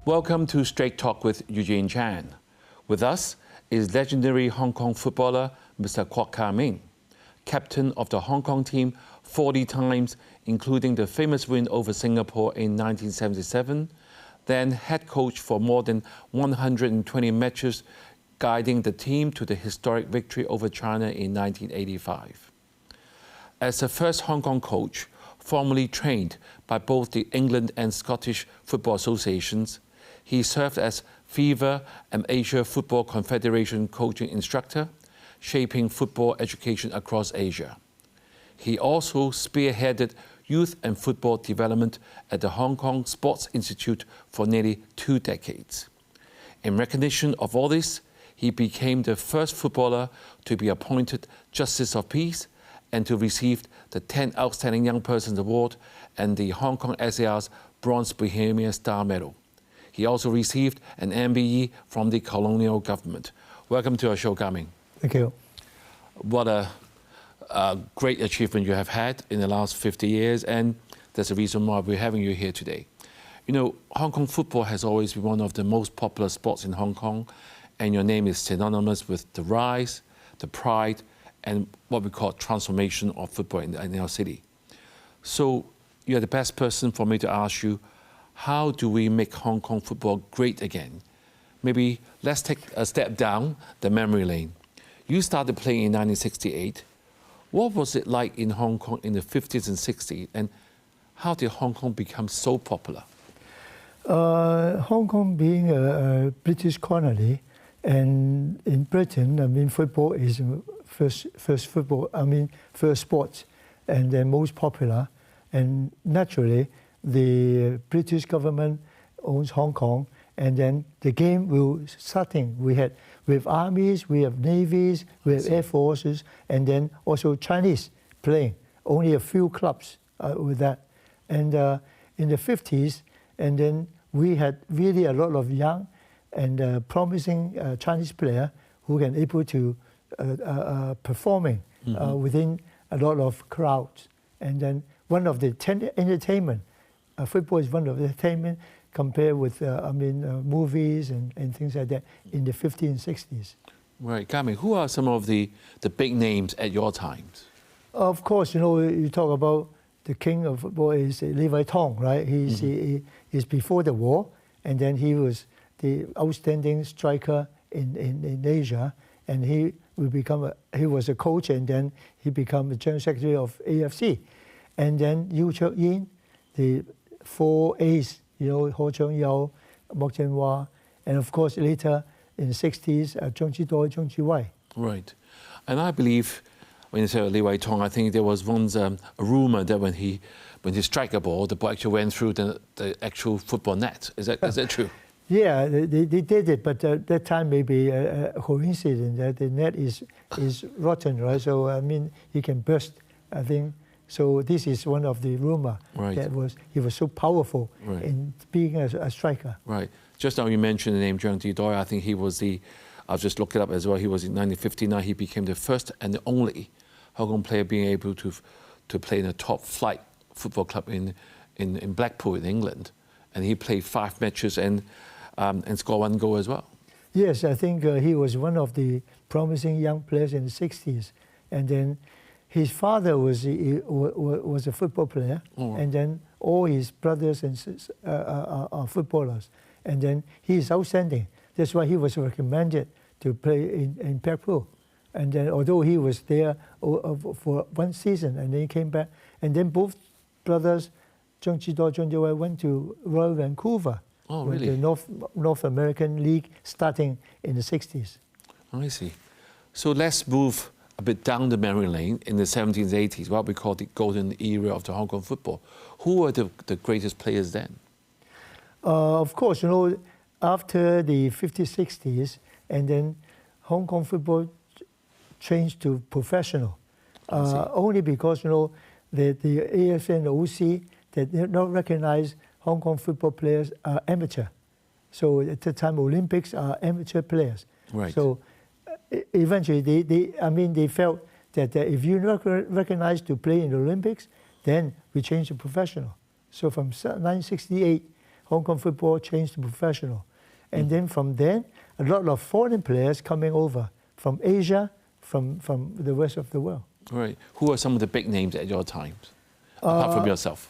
Welcome to Straight Talk with Eugene Chan. With us is legendary Hong Kong footballer Mr. Kwok Ka-ming, captain of the Hong Kong team 40 times, including the famous win over Singapore in 1977, then head coach for more than 120 matches, guiding the team to the historic victory over China in 1985. As the first Hong Kong coach, formerly trained by both the England and Scottish Football Associations, he served as FIFA and Asia Football Confederation coaching instructor, shaping football education across Asia. He also spearheaded youth and football development at the Hong Kong Sports Institute for nearly 2 decades. In recognition of all this, he became the first footballer to be appointed Justice of Peace and to receive the 10 Outstanding Young Persons Award and the Hong Kong SAR's Bronze Bohemian Star Medal. He also received an MBE from the colonial government. Welcome to our show, Ka-ming. Thank you. What a great achievement you have had in the last 50 years, and that's the reason why we're having you here today. You know, Hong Kong football has always been one of the most popular sports in Hong Kong, and your name is synonymous with the rise, the pride, and what we call transformation of football in our city. So you're the best person for me to ask you, how do we make Hong Kong football great again? Maybe let's take a step down the memory lane. You started playing in 1968. What was it like in Hong Kong in the 50s and 60s, and how did Hong Kong become so popular? Hong Kong being a British colony, and in Britain, I mean, football is first sport, and the most popular. And naturally, the British government owns Hong Kong, and then the game will starting. We have armies, we have navies, we have air forces, and then also Chinese playing. Only a few clubs with that. And in the 50s, and then we had really a lot of young and promising Chinese player who can able to performing within a lot of crowds. And then one of the entertainment, football is one of the entertainment compared with movies and things like that in the 50s and 60s. Right, Ka-ming, who are some of the big names at your times? Of course, you know, you talk about the king of football is Li Tong, right? He's before the war, and then he was the outstanding striker in Asia, and he was a coach, and then he became the general secretary of AFC. And then Yu Chuk-yin, the 4 A's, you know, Ho Chung-yao, Mok Jen-hwa, and of course later in the 60s, Zheng Ji-doi, Zheng Ji-wei. Right. And I believe, when you say Li Tong, I think there was once a rumor that when he struck a ball, the ball actually went through the actual football net. Is that true? Yeah, they did it, but that time maybe a coincidence that the net is rotten, right? So I mean, he can burst, I think. So this is one of the rumor that he was so powerful in being a striker. Right. Just now you mentioned the name Zheng Ji-doi. I think he was I'll just look it up as well. He was in 1959. He became the first and the only Hong Kong player being able to play in a top flight football club in Blackpool in England, and he played 5 matches and scored 1 goal as well. Yes, I think he was one of the promising young players in the 60s, and then his father was a football player, and then all his brothers and sisters are footballers, and then he is outstanding. That's why he was recommended to play in Blackpool. And then although he was there for 1 season, and then he came back, and then both brothers, Zheng Ji-doi, Zheng Ji-wei, went to Royal Vancouver. Oh, really? The North American League starting in the 60s. I see. So let's move a bit down the memory lane in the 70s, 80s, what we call the golden era of the Hong Kong football. Who were the greatest players then? Of course, you know, after the 50s, 60s, and then Hong Kong football changed to professional. Only because, you know, the AFC and the OC, they don't recognize Hong Kong football players are amateur. So at the time, Olympics are amateur players. Right. So eventually, they felt that if you're not recognized to play in the Olympics, then we change to professional. So from 1968, Hong Kong football changed to professional. And then from then, a lot of foreign players coming over from Asia, from the rest of the world. Right. Who are some of the big names at your times, apart from yourself?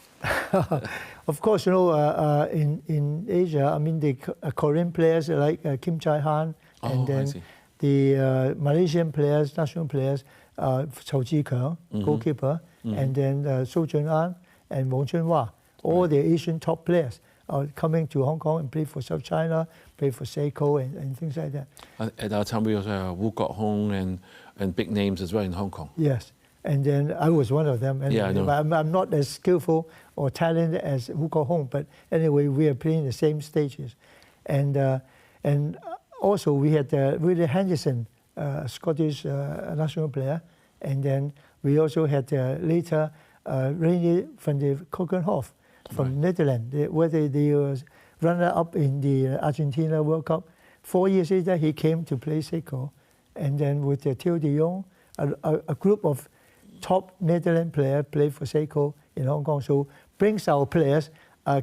Of course, in Asia, I mean, the Korean players like Kim Chai-han, and then the Malaysian players, national players, Chou Ji-Keung, goalkeeper, and then Su Jun-an and Wong Chun-Hwa, all the Asian top players are coming to Hong Kong and play for South China, play for Seiko and things like that. At that time, we also have Wu Kok-hong and big names as well in Hong Kong. Yes, and then I was one of them. And yeah, I know. I'm not as skillful or talented as Wu Kok-hong, but anyway, we are playing the same stages. And also we had Willie Henderson, Scottish national player, and then we also had later Reinier van der Kokenhof from Netherlands, where they was runner-up in the Argentina World Cup. 4 years later, he came to play Seiko, and then with Theo de Jong, a group of top Netherlands players played for Seiko in Hong Kong. So brings our players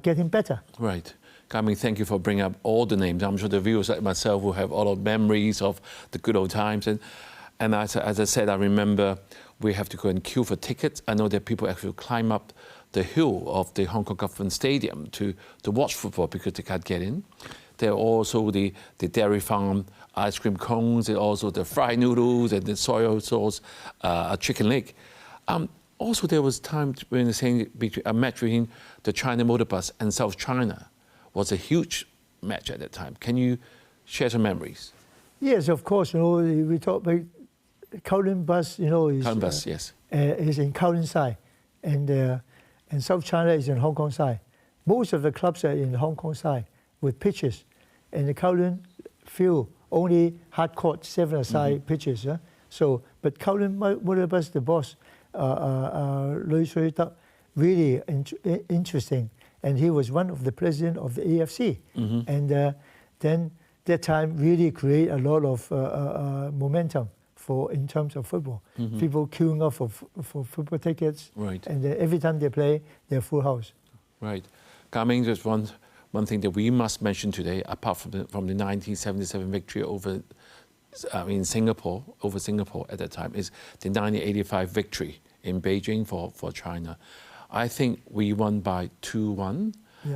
getting better. Right. Kaming, thank you for bringing up all the names. I'm sure the viewers like myself will have a lot of memories of the good old times. And as I said, I remember we have to go and queue for tickets. I know that people actually climb up the hill of the Hong Kong Government Stadium to watch football because they can't get in. There are also the dairy farm ice cream cones, and also the fried noodles and the soy sauce chicken leg. Also, there was time when a match between the China Motor Bus and South China was a huge match at that time. Can you share some memories? Yes, of course. We talk about Kowloon Bus. Kowloon Bus, yes. Is in Kowloon side, and South China is in Hong Kong side. Most of the clubs are in Hong Kong side with pitches, and the Kowloon field only hard court 7-a-side pitches. So, but Kowloon Motor Bus, the boss, Lui Shui Tuck, really interesting, and he was one of the president of the AFC, and then that time really create a lot of momentum in terms of football. People queuing up for football tickets, right. And every time they play, they're full house. Right. Kaming, there's one thing that we must mention today, apart from the 1977 victory in Singapore, over Singapore at that time, is the 1985 victory in Beijing for China. I think we won by 2-1,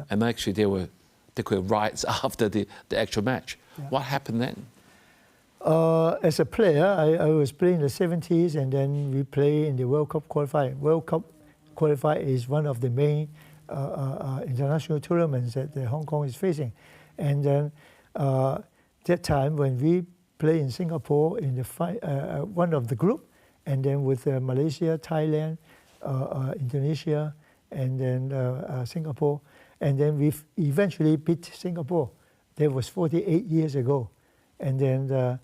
and actually there were riots after the actual match. Yeah. What happened then? As a player, I was playing in the 70s, and then we play in the World Cup qualifier. World Cup qualifier is one of the main international tournaments that Hong Kong is facing. And then that time when we play in Singapore in the one of the group, and then with Malaysia, Thailand, Indonesia, and then Singapore, and then we eventually beat Singapore. That was 48 years ago, and then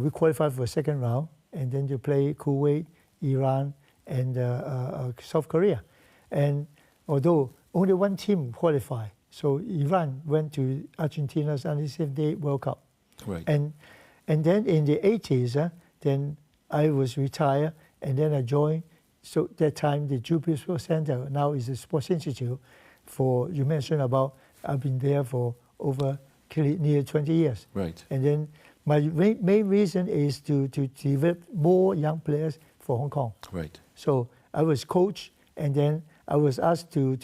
we qualified for the second round, and then to play Kuwait, Iran, and South Korea. And although only one team qualified, so Iran went to Argentina's 1978 World Cup. Right. And then in the 80s, then I was retired, and then I joined. So that time the Jubilee Sports Center now is a sports institute. You mentioned about I've been there for over near 20 years. Right. And then my main reason is to develop more young players for Hong Kong. Right. So I was coach, and then I was asked to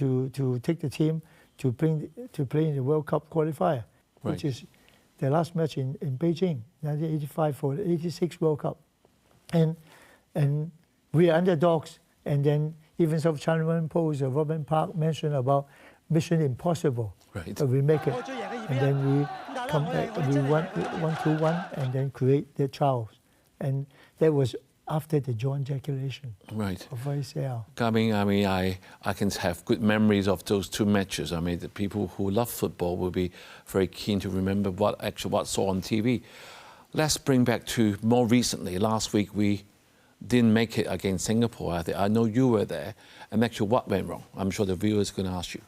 take the team to play in the World Cup qualifier, right. which is the last match in Beijing, 1985 for the 86 World Cup. And we are underdogs, and then even South China Post, Robin Park mentioned about Mission Impossible. Right. But we make it, and then we come back, we won 1-1, and then create the trials. And that was after the joint declaration. Right. Of ICL. Kaming, I can have good memories of those two matches. I mean, the people who love football will be very keen to remember what saw on TV. Let's bring back to more recently. Last week we didn't make it against Singapore. I know you were there. And actually, what went wrong? I'm sure the viewers are going to ask you.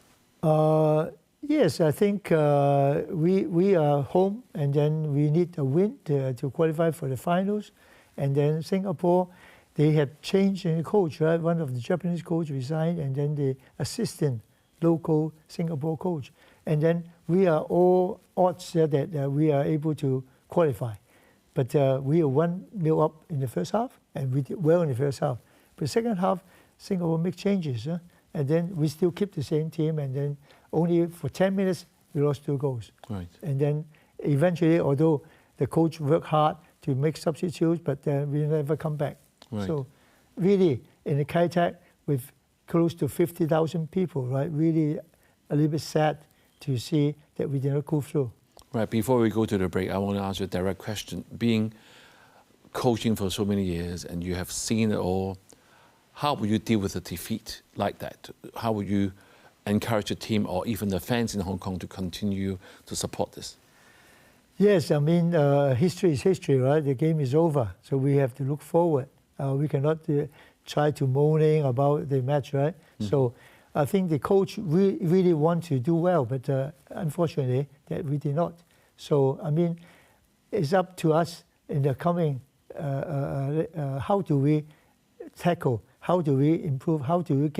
Yes, I think we are home, and then we need a win to qualify for the finals. And then Singapore, they had changed in the coach, right? One of the Japanese coach resigned, and then the assistant local Singapore coach. And then we are all odds that we are able to qualify. But we are 1-0 up in the first half, and we did well in the first half. But second half, Singapore make changes, and then we still keep the same team, and then only for 10 minutes, we lost 2 goals. Right. And then eventually, although the coach worked hard to make substitutes, but we never come back. Right. So really, in the Kai Tak, with close to 50,000 people, right, really a little bit sad to see that we did not go through. Right, before we go to the break, I want to ask you a direct question. Being coaching for so many years and you have seen it all, how would you deal with a defeat like that? How would you encourage the team or even the fans in Hong Kong to continue to support this? Yes, I mean, history is history, right? The game is over, so we have to look forward. We cannot try to moaning about the match, right? Mm-hmm. So I think the coach really want to do well, but unfortunately, that we did not. So, I mean, it's up to us in the coming, how do we tackle, how do we improve, how do we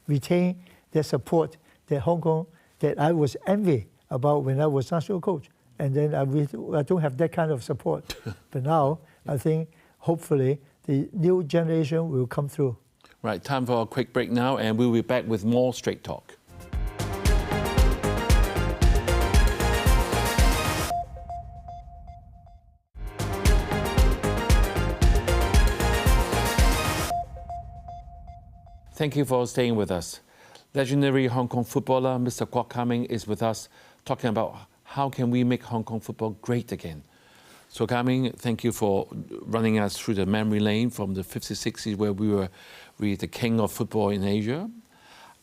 retain the support that Hong Kong, that I was envy about when I was national coach. And then I don't have that kind of support. But now, I think, hopefully, the new generation will come through. Right, time for a quick break now, and we'll be back with more Straight Talk. Thank you for staying with us. Legendary Hong Kong footballer Mr. Kwok Ka-ming is with us, talking about how can we make Hong Kong football great again. So Ka-ming, thank you for running us through the memory lane from the 50s, 60s, where we were really the king of football in Asia.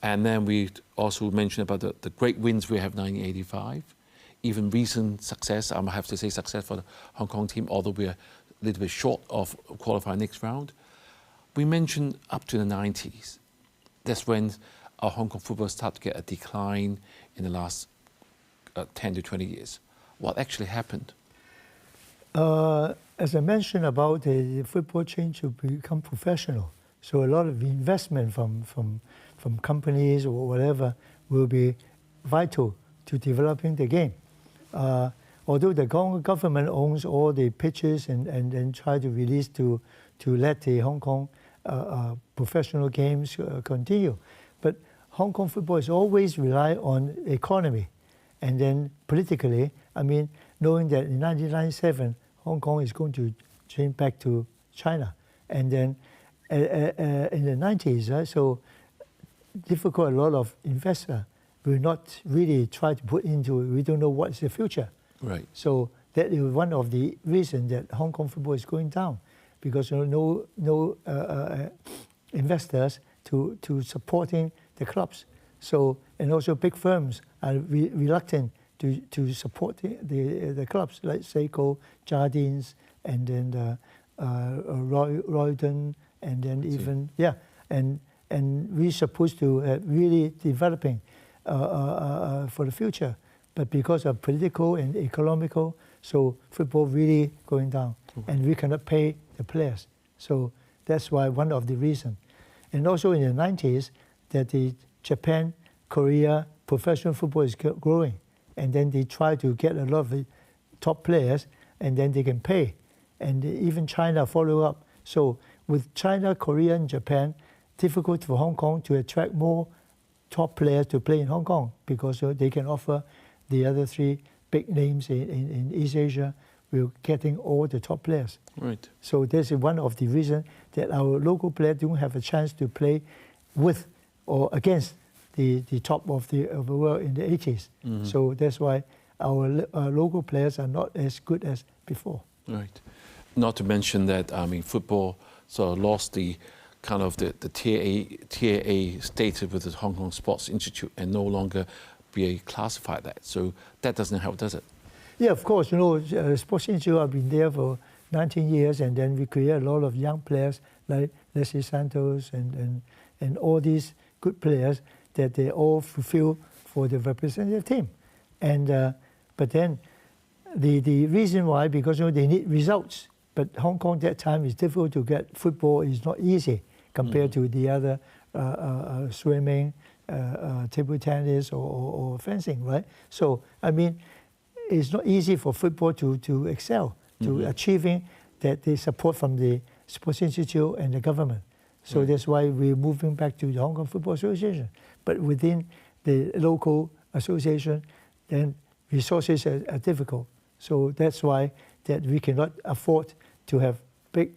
And then we also mentioned about the great wins we have in 1985, even recent success, I have to say success for the Hong Kong team, although we're a little bit short of qualifying next round. We mentioned up to the 90s. That's when our Hong Kong football started to get a decline in the last 10 to 20 years. What actually happened? As I mentioned about the football change to become professional, so a lot of investment from companies or whatever will be vital to developing the game. Although the government owns all the pitches and try to release to let the Hong Kong professional games continue, but Hong Kong football is always rely on economy, and then politically, I mean, knowing that in 1997 Hong Kong is going to change back to China, and then in the 90s, so difficult. A lot of investors will not really try to put into it. We don't know what's the future. Right. So that is one of the reasons that Hong Kong football is going down, because no investors to supporting the clubs. So, and also big firms are reluctant to support the clubs like Seiko, Jardines, and then Roydon, and then even and we're supposed to really developing for the future, but because of political and economical, so football really going down, and we cannot pay the players. So that's why one of the reasons. And also in the 90s, that the Japan, Korea professional football is growing, and then they try to get a lot of the top players, and then they can pay, and even China follow up. So with China, Korea, and Japan, difficult for Hong Kong to attract more top players to play in Hong Kong, because they can offer the other 3 big names in East Asia. We're getting all the top players. Right. So this is one of the reasons that our local players don't have a chance to play with or against the top of the world in the 80s. Mm-hmm. So that's why our local players are not as good as before. Right. Not to mention that, I mean, football sort of lost the kind of the Tier A status with the Hong Kong Sports Institute and no longer be classified that. So that doesn't help, does it? Yeah, of course. You know, Sports Institute have been there for 19 years, and then we create a lot of young players like Leslie Santos and all these good players that they all fulfill for the representative team. And but then the reason why, because they need results. But Hong Kong that time is difficult to get. Football is not easy compared to the other swimming, table tennis or fencing, right? So, I mean, it's not easy for football to excel, to achieving that the support from the Sports Institute and the government. So that's why we're moving back to the Hong Kong Football Association. But within the local association, then resources are difficult. So that's why that we cannot afford to have big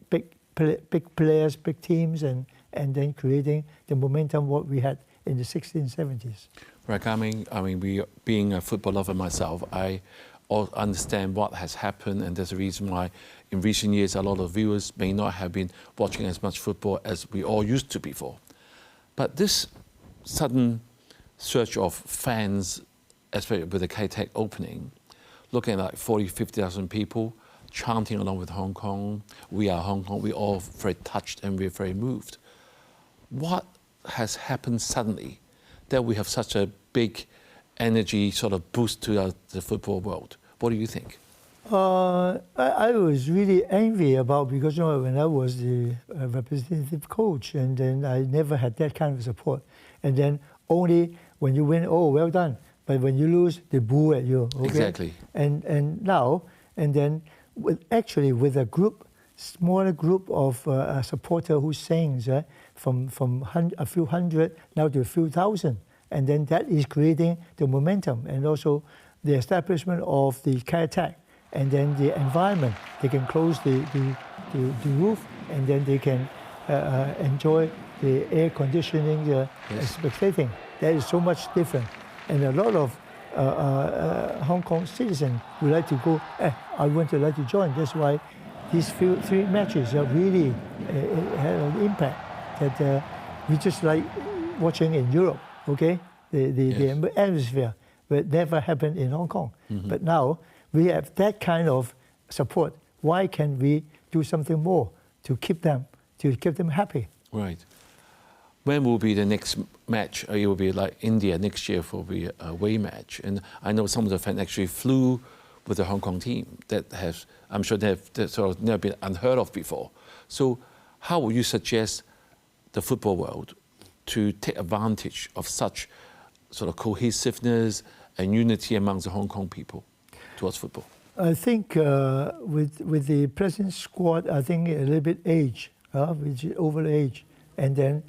players, big teams, and then creating the momentum what we had in the 60s and 70s. Right, I mean, being a football lover myself, I understand what has happened, and there's a reason why in recent years a lot of viewers may not have been watching as much football as we all used to before. But this sudden surge of fans, especially with the K-Tech opening, looking at like 40, 50,000 people chanting along with Hong Kong, we are Hong Kong, we're all very touched and we're very moved. What has happened suddenly that we have such a big energy sort of boost to the football world? What do you think? I was really angry about, because when I was the representative coach, and then I never had that kind of support. And then only when you win, oh, well done. But when you lose, they boo at you. Okay? Exactly. And now, and then with a group, smaller group of supporters who sings, from a few hundred now to a few thousand. And then that is creating the momentum, and also the establishment of the K-Tech, and then the environment. They can close the roof, and then they can enjoy the air conditioning, spectating. That is so much different. And a lot of Hong Kong citizens would like to go, I want to like to join. That's why these three matches have really had an impact that we just like watching in Europe, okay? The atmosphere, but never happened in Hong Kong. But now we have that kind of support. Why can't we do something more to keep them happy? Right. When will be the next match? It will be like India next year for the away match. And I know some of the fans actually flew with the Hong Kong team that has, I'm sure they've sort of never been unheard of before. So how would you suggest the football world to take advantage of such sort of cohesiveness and unity amongst the Hong Kong people towards football? I think with the present squad, I think a little bit age, which is over age. And then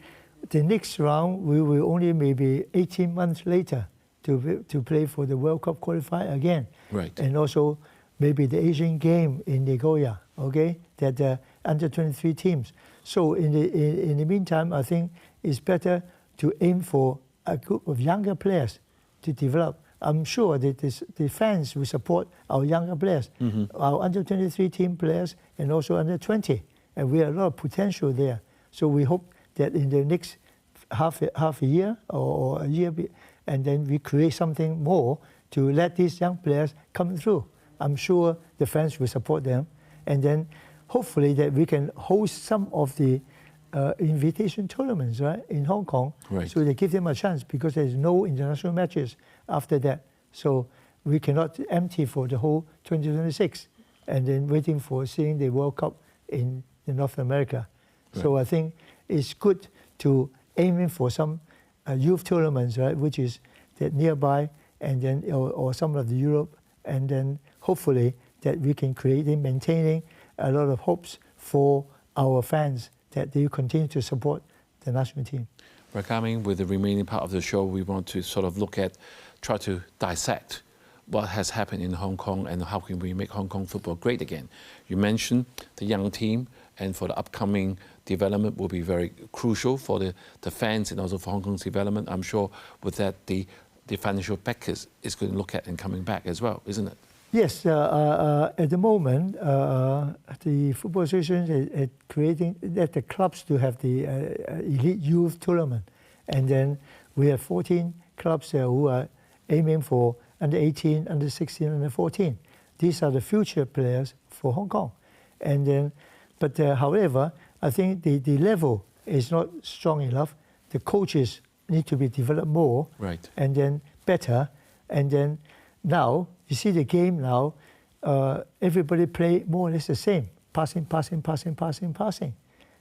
the next round, we will only maybe 18 months later to play for the World Cup qualifier again. Right. And also maybe the Asian game in Nagoya, okay, that under 23 teams. So in the meantime, I think it's better to aim for a group of younger players to develop. I'm sure that the fans will support our younger players, our under 23 team players, and also under 20. And we have a lot of potential there. So we hope that in the next half a year or a year, and then we create something more to let these young players come through. I'm sure the fans will support them. And then hopefully that we can host some of the invitation tournaments, right, in Hong Kong. Right. So they give them a chance, because there's no international matches after that. So we cannot empty for the whole 2026 and then waiting for seeing the World Cup in North America. Right. So I think it's good to aim for some youth tournaments, right, which is that nearby, and then or some of the Europe, and then hopefully that we can create and maintaining a lot of hopes for our fans that they continue to support the national team. Coming with the remaining part of the show, we want to sort of try to dissect what has happened in Hong Kong and how can we make Hong Kong football great again. You mentioned the young team, and for the upcoming development will be very crucial for the fans and also for Hong Kong's development. I'm sure with that the financial backers is going to look at and coming back as well, isn't it? Yes, at the moment, the Football Association is creating the clubs to have the elite youth tournament. And then we have 14 clubs who are aiming for under 18, under 16, under 14. These are the future players for Hong Kong. And then, but however, I think the level is not strong enough. The coaches need to be developed more, right, and then better. And then now, you see the game now, everybody play more or less the same. Passing.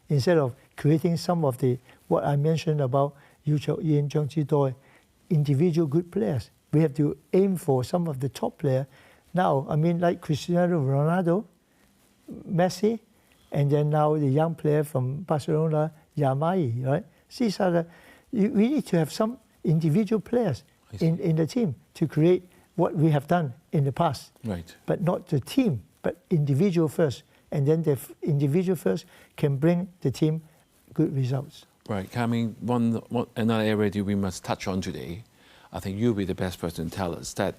Instead of creating some of what I mentioned about Yu Chok Yin, Zhang Zhidoi, individual good players. We have to aim for some of the top players. Now, I mean, like Cristiano Ronaldo, Messi, and then now the young player from Barcelona, Yamai, right? These are we need to have some individual players in the team to create what we have done in the past. Right. But not the team, but individual first. And then the individual first can bring the team good results. Right. Coming another area that we must touch on today, I think you'll be the best person to tell us that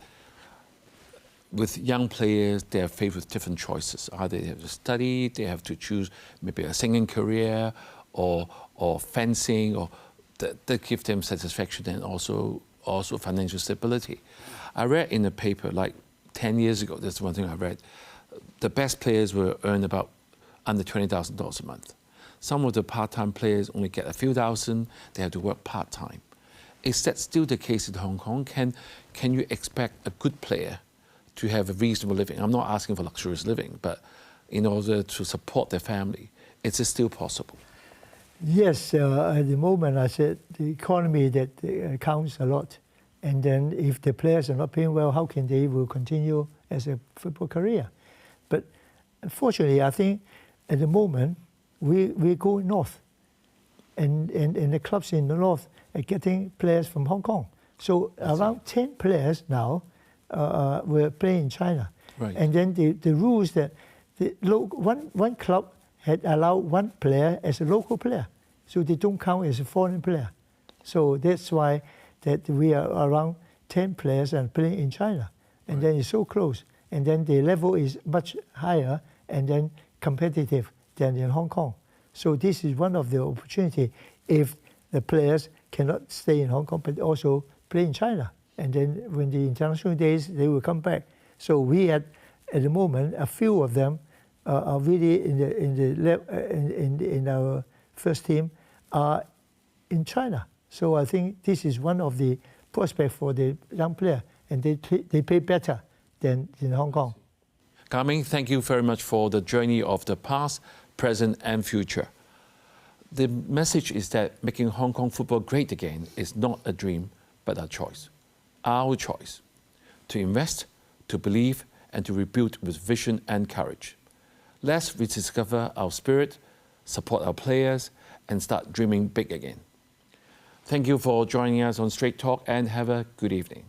with young players, they are faced with different choices. Either they have to study, they have to choose maybe a singing career or fencing, or that give them satisfaction and also financial stability. I read in the paper like 10 years ago, that's one thing I read, the best players will earn about under $20,000 a month. Some of the part-time players only get a few thousand, they have to work part-time. Is that still the case in Hong Kong? Can you expect a good player to have a reasonable living? I'm not asking for luxurious living, but in order to support their family, is it still possible? Yes, at the moment, I said the economy that counts a lot. And then if the players are not paying well, how can they will continue as a football career? But unfortunately, I think at the moment, we go north. And the clubs in the north are getting players from Hong Kong. So around 10 players now were playing in China. Right. And then the rules that one club had allowed one player as a local player. So they don't count as a foreign player. So that's why that we are around 10 players and playing in China. And then it's so close. And then the level is much higher and then competitive than in Hong Kong. So this is one of the opportunity if the players cannot stay in Hong Kong but also play in China. And then when the international days, they will come back. So we had, at the moment, a few of them are really in our first team are in China. So I think this is one of the prospects for the young player, and they pay better than in Hong Kong. Ka-ming, thank you very much for the journey of the past, present, and future. The message is that making Hong Kong football great again is not a dream, but a choice. Our choice to invest, to believe, and to rebuild with vision and courage. Let's rediscover our spirit, support our players, and start dreaming big again. Thank you for joining us on Straight Talk, and have a good evening.